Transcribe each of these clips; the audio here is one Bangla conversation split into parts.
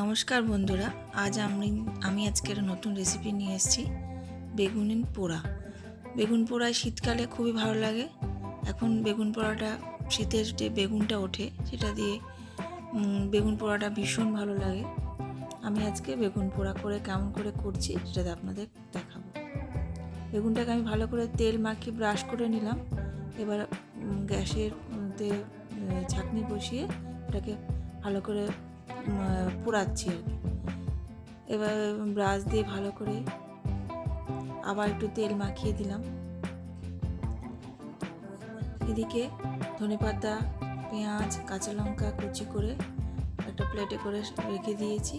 নমস্কার বন্ধুরা, আজ আমি আজকের নতুন রেসিপি নিয়ে এসেছি বেগুন পোড়া। বেগুন পোড়া শীতকালে খুবই ভালো লাগে। এখন বেগুন পোড়াটা, শীতের যে বেগুনটা ওঠে সেটা দিয়ে বেগুন পোড়াটা ভীষণ ভালো লাগে। আমি আজকে বেগুন পোড়া করে কেমন করে করছি সেটা আপনাদের দেখাবো। বেগুনটাকে আমি ভালো করে তেল মাখিয়ে ব্রাশ করে নিলাম। এবার গ্যাসের মধ্যে ছাঁকনি বসিয়ে এটাকে ভালো করে পোড়াচ্ছি আর কি। এবার ব্রাশ দিয়ে ভালো করে আবার একটু তেল মাখিয়ে দিলাম। এদিকে ধনেপাতা, পেঁয়াজ, কাঁচা লঙ্কা কুচি করে একটা প্লেটে করে রেখে দিয়েছি।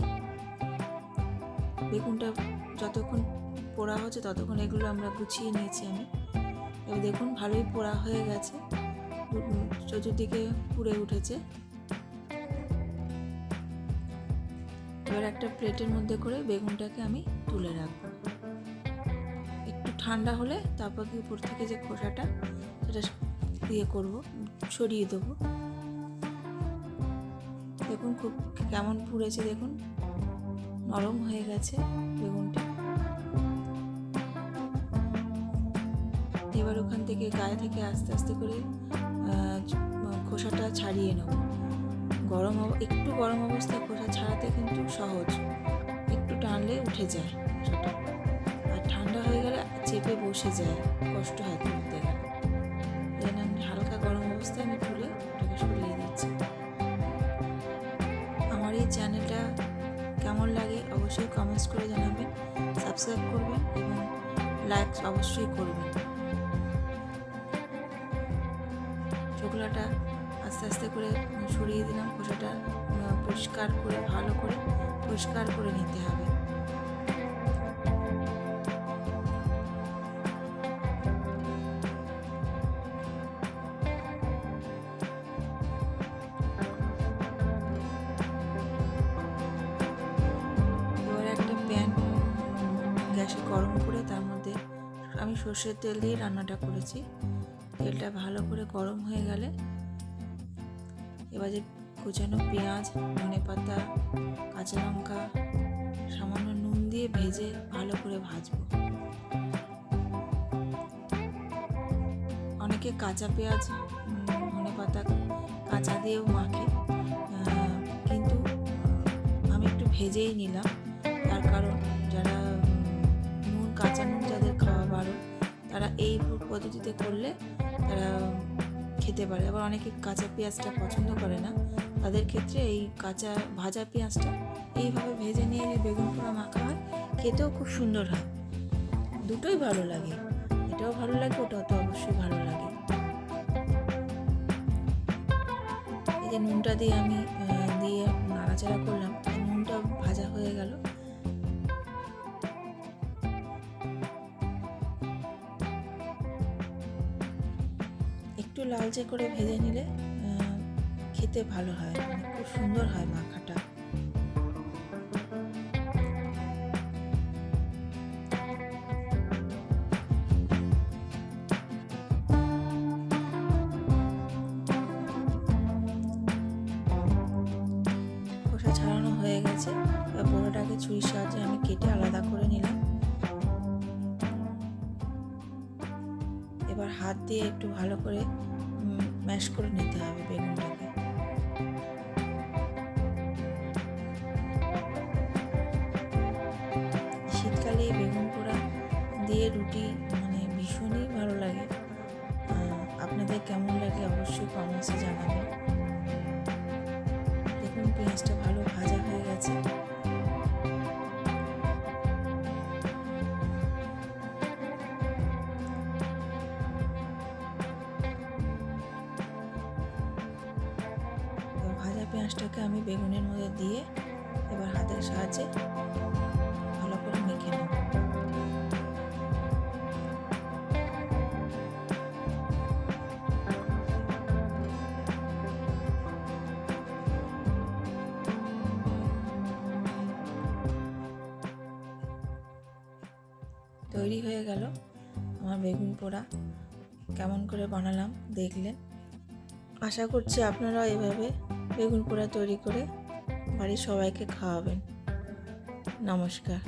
বেগুনটা যতক্ষণ পোড়া হচ্ছে ততক্ষণ এগুলো আমরা গুছিয়ে নিয়েছি আমি। এবার দেখুন ভালোই পোড়া হয়ে গেছে, চতুর্দিকে পুড়ে উঠেছে। এবার একটা প্লেটের মধ্যে করে বেগুনটাকে আমি তুলে রাখবো। একটু ঠান্ডা হলে তারপর উপর থেকে যে খোসাটা সেটা সরিয়ে দেবো। দেখুন খুব কেমন পুড়েছে, দেখুন নরম হয়ে গেছে বেগুনটা। এবার ওখান থেকে গায়ে থেকে আস্তে আস্তে করে খোসাটা ছাড়িয়ে নেব। একটু গরম অবস্থায় খোসা ছাড়াতে কিন্তু সহজ, একটু টানলে উঠে যায় খোসাটা, আর ঠান্ডা হয়ে গেলে চেপে বসে যায়, কষ্ট হয় তুলতে গেলে। আমি হালকা গরম অবস্থায় আমি তুলে ওটাকে সরিয়ে দিচ্ছি। আমার এই চ্যানেলটা কেমন লাগে অবশ্যই কমেন্টস করে জানাবেন, সাবস্ক্রাইব করবেন এবং লাইক অবশ্যই করবেন। চোখলাটা আস্তে আস্তে করে সরিয়ে দিলাম। খোসাটা পরিষ্কার করে ভালো করে পরিষ্কার করে নিতে হবে। এবার একটা প্যান গ্যাসে গরম করে তার মধ্যে আমি সর্ষের তেল দিয়ে রান্নাটা করেছি। তেলটা ভালো করে গরম হয়ে গেলে এবার যে কুচানো পেঁয়াজ, ধনেপাতা, কাঁচা লঙ্কা, সামান্য নুন দিয়ে ভেজে ভালো করে ভাজবো। অনেকে কাঁচা পেঁয়াজ, ধনেপাতা কাঁচা দিয়েও মাখে, কিন্তু আমি একটু ভেজেই নিলাম। তার কারণ যারা কাঁচা নুন যাদের খাওয়া বারণ তারা এই পদ্ধতিতে করলে তারা খেতে পারে। আবার অনেকে কাঁচা পেঁয়াজটা পছন্দ করে না, তাদের ক্ষেত্রে এই কাঁচা ভাজা পেঁয়াজটা এইভাবে ভেজে নিয়ে বেগুন পোড়া মাখা হয়, খেতেও খুব সুন্দর হয়। দুটোই ভালো লাগে, এটাও ভালো লাগে, ওটাও তো অবশ্যই ভালো লাগে। এই যে নুনটা দিয়ে আমি দিয়ে নাড়াচাড়া করলাম, নুনটা ভাজা হয়ে গেল। একটু লালচে করে ভেজে নিলে খেতে ভালো হয়, খুব সুন্দর হয় মাখাটা। খোসা ছাড়ানো হয়ে গেছে। পোড়াটাকে ছুরির সাহায্যে আমি কেটে আলাদা করে নিলাম। এবার হাত দিয়ে একটু ভালো করে ম্যাশ করে নিতে হবে বেগুনটাকে। শীতকালে বেগুন পোড়া দিয়ে রুটি ভীষণই ভালো লাগে। আপনাদের কেমন লাগে অবশ্যই কমেন্টসে জানাবেন। দেখুন পেঁয়াজটা ভালো ভাজা হয়ে গেছে। ভাজা পেঁয়াজটাকে আমি বেগুনের মধ্যে দিয়ে এবার হাতের সাহায্যে ভালো করে মেখে নেব। তৈরি হয়ে গেল আমার বেগুন পোড়া। কেমন করে বানালাম দেখলেন। আশা করছি আপনারা এভাবে বেগুন পোড়া তৈরি করে বাড়ির সবাইকে খাওয়াবেন। নমস্কার।